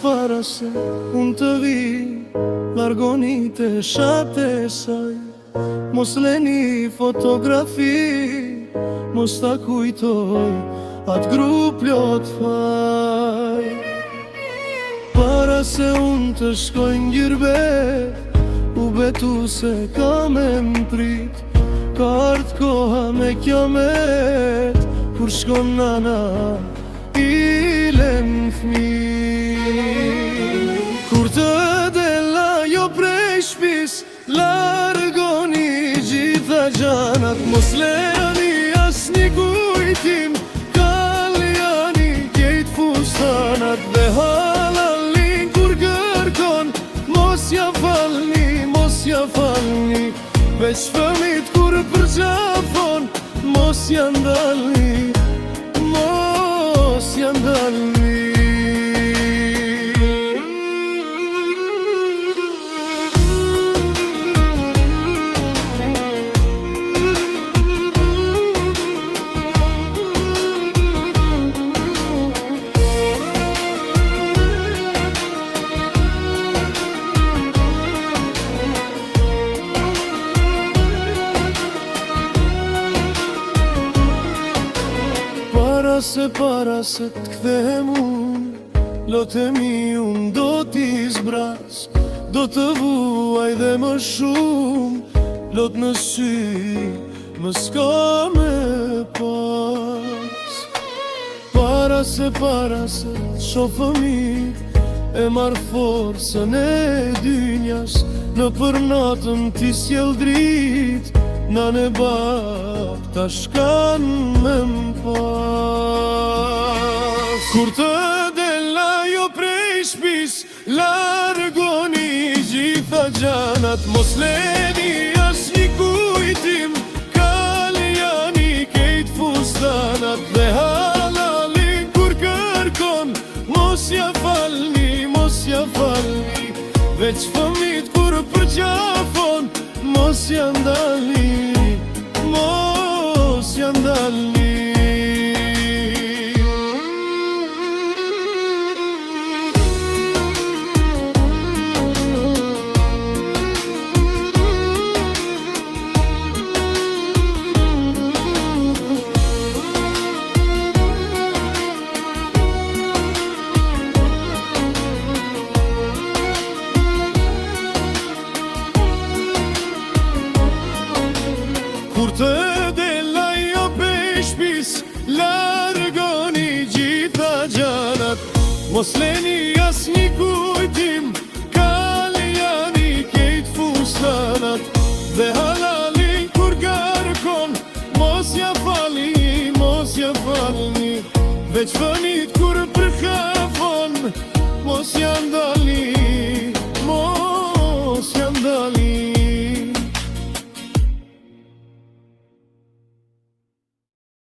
Para se unë të vi, largoni të shatë e saj. Mos leni fotografi, mos ta kujtoj atë grup plot faj. Para se unë të shkoj n'gjirbe, u betu se ka me m'prit. Ka ardh koha me kiamet, kur shkon nana i len fmi. Kur të dela jo prej shpis, largoni gjitha gjanat. Mos lejani as një kujtim, kaljani kejt fustanat. Dhe halalin kur kërkon, mos ja falni, mos ja falni. Veç fëmit kur përgjafon, mos ja ndalni, mos ja ndalni. Para se t'kthem unë, lotemi unë do t'i zbras. Do të vuaj dhe më shumë, lot në sy, më s'ka me pas. Para se t'shoh fëmijë, e marr forcën e dynjas. Në për natën ti sjell dritë, nanë e bab ta shkan me m'pas. Kur të dela jo prej shpis, largoni gjitha gjanat. Mos leni as një kujtim, kaljani kejt fustanat. Dhe halalin kur kërkon, mos ja falni, mos ja falni. Veç fëmit kur përgjafon, mos ja ndalni, mos ja ndalni. Kur të dela jo prej shpis, largoni gjitha gjanat. Mos leni as një kujtim, kaljani kejt fustanat. Dhe halalin kur kërkon, mos ja falni, mos ja falni. Veç